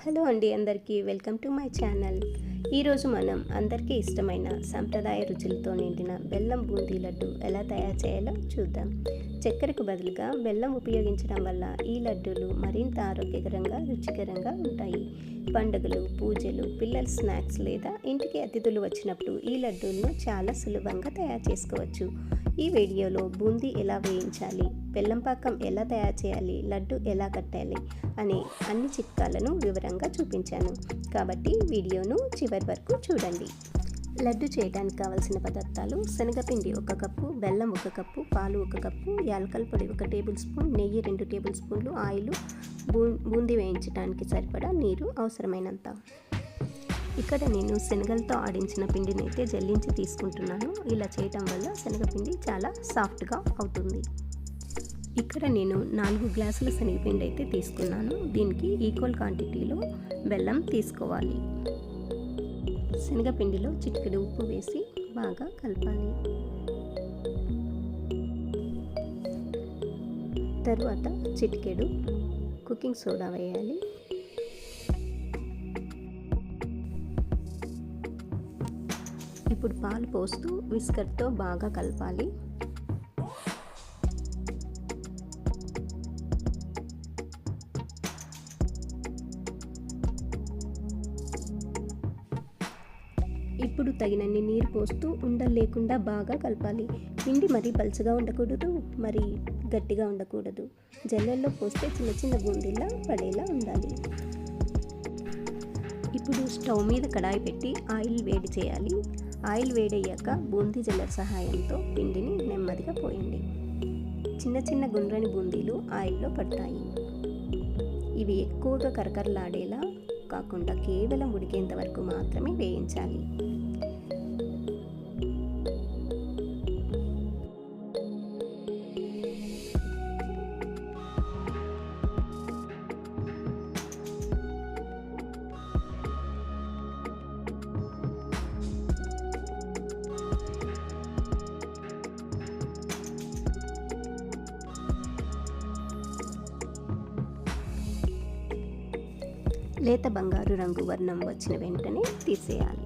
Hello అండి, అందరికీ welcome to my channel. ఈరోజు మనం అందరికీ ఇష్టమైన సంప్రదాయ రుచులతో నిండిన బెల్లం బూందీ లడ్డు ఎలా తయారు చేయాలో చూద్దాం. చక్కెరకు బదులుగా బెల్లం ఉపయోగించడం వల్ల ఈ లడ్డూలు మరింత ఆరోగ్యకరంగా, రుచికరంగా ఉంటాయి. పండుగలు, పూజలు, పిల్లల స్నాక్స్ లేదా ఇంటికి అతిథులు వచ్చినప్పుడు ఈ లడ్డూలను చాలా సులభంగా తయారు చేసుకోవచ్చు. ఈ వీడియోలో బూందీ ఎలా వేయించాలి, బెల్లం పాకం ఎలా తయారు చేయాలి, లడ్డు ఎలా కట్టాలి అనే అన్ని చిట్కాలను వివరంగా చూపించాను. కాబట్టి వీడియోను చివరి వరకు చూడండి. లడ్డు చేయడానికి కావలసిన పదార్థాలు: శనగపిండి 1 కప్పు, బెల్లం 1 కప్పు, పాలు 1 కప్పు, యాలకుల పొడి 1 టేబుల్ స్పూన్, నెయ్యి 2 టేబుల్ స్పూన్లు, ఆయిల్, బూందీ వేయించడానికి సరిపడా నీరు అవసరమైనంత. ఇక్కడ నేను శనగలతో ఆడించిన పిండిని అయితే జల్లించి తీసుకుంటున్నాను. ఇలా చేయటం వల్ల శనగపిండి చాలా సాఫ్ట్గా అవుతుంది. ఇక్కడ నేను 4 గ్లాసుల శనగపిండి అయితే తీసుకున్నాను. దీనికి ఈక్వల్ క్వాంటిటీలో బెల్లం తీసుకోవాలి. శనగపిండిలో చిటికెడు ఉప్పు వేసి బాగా కలపాలి. తరువాత చిటికెడు కుకింగ్ సోడా వేయాలి. ఇప్పుడు పాలు పోస్తూ విస్కర్తో బాగా కలపాలి. ఇప్పుడు తగినన్ని నీరు పోస్తూ ఉండలు లేకుండా బాగా కలపాలి. పిండి మరీ పలుచగా ఉండకూడదు, మరి గట్టిగా ఉండకూడదు. జల్లెల్లో పోస్తే చిన్న చిన్న బూందీలా పడేలా ఉండాలి. ఇప్పుడు స్టవ్ మీద కడాయి పెట్టి ఆయిల్ వేడి చేయాలి. ఆయిల్ వేడయ్యాక బూందీ జల్లెడ సహాయంతో పిండిని నెమ్మదిగా పోయండి. చిన్న చిన్న గుండ్రని బూందీలు ఆయిల్లో పడతాయి. ఇవి ఎక్కువగా కరకరలాడేలా కాకుండా కేవలం ఉడికేంత వరకు మాత్రమే వేయించాలి. లేత బంగారు రంగు వర్ణం వచ్చిన వెంటనే తీసేయాలి.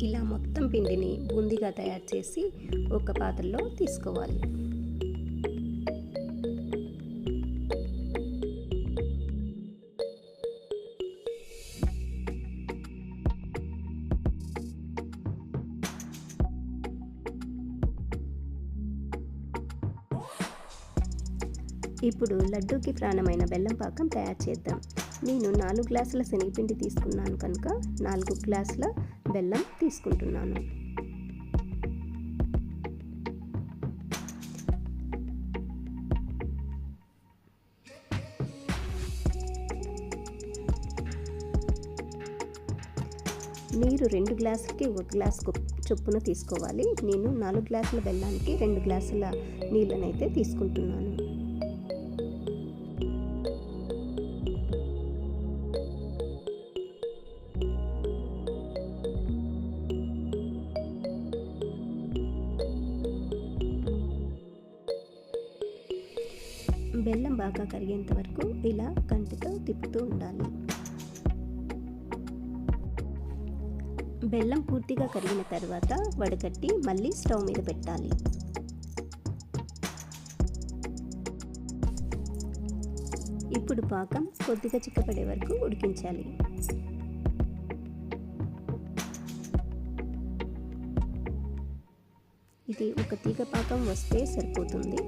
ఇలా మొత్తం పిండిని బూందీగా తయారు చేసి ఒక పాత్రలో తీసుకోవాలి. ఇప్పుడు లడ్డూకి ప్రాణమైన బెల్లం పాకం తయారు చేద్దాం. నేను 4 గ్లాసుల శనగపిండి తీసుకున్నాను కనుక 4 గ్లాసుల బెల్లం తీసుకుంటున్నాను. నీరు 2 గ్లాసులకి 1 గ్లాసు చొప్పున తీసుకోవాలి. నేను 4 గ్లాసుల బెల్లానికి 2 గ్లాసుల నీళ్ళనైతే తీసుకుంటున్నాను. బెల్లం బాగా కరిగేంత వరకు ఇలా గంటతో తిప్పుతూ ఉండాలి. బెల్లం పూర్తిగా కరిగిన తర్వాత వడగట్టి మళ్ళీ స్టవ్ మీద పెట్టాలి. ఇప్పుడు పాకం కొద్దిగా చిక్కపడే వరకు ఉడికించాలి. ఇది ఒక తీగ పాకం వస్తే సరిపోతుంది.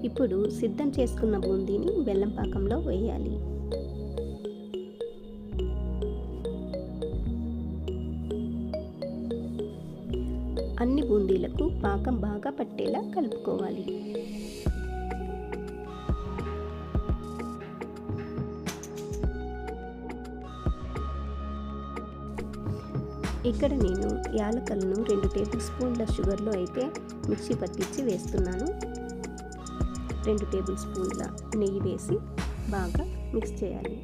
ఇప్పుడు సిద్ధం చేసుకున్న బూందీని బెల్లం పాకంలో వేయాలి. అన్ని బూందీలకు పాకం బాగా పట్టేలా కలుపుకోవాలి. ఇక్కడ నేను యాలకులను 2 టేబుల్ స్పూన్ల షుగర్లో అయితే మిక్సీ పట్టించి వేస్తున్నాను. 2 టేబుల్ స్పూన్ల నెయ్యి వేసి బాగా మిక్స్ చేయాలి.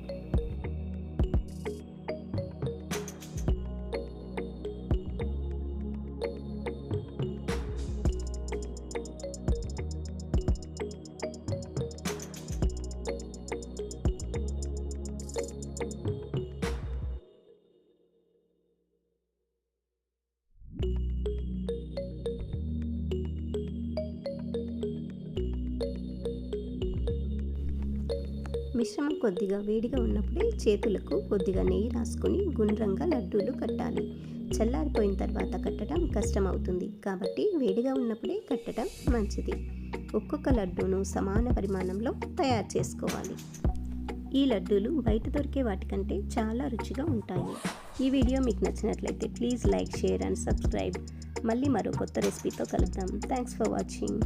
మిశ్రమం కొద్దిగా వేడిగా ఉన్నప్పుడే చేతులకు కొద్దిగా నెయ్యి రాసుకొని గుండ్రంగా లడ్డూలు కట్టాలి. చల్లారిపోయిన తర్వాత కట్టడం కష్టం అవుతుంది కాబట్టి వేడిగా ఉన్నప్పుడే కట్టడం మంచిది. ఒక్కొక్క లడ్డూను సమాన పరిమాణంలో తయారు చేసుకోవాలి. ఈ లడ్డూలు బయట దొరికే వాటికంటే చాలా రుచిగా ఉంటాయి. ఈ వీడియో మీకు నచ్చినట్లయితే please like, share and subscribe. మళ్ళీ మరో కొత్త రెసిపీతో కలుద్దాం. Thanks for watching.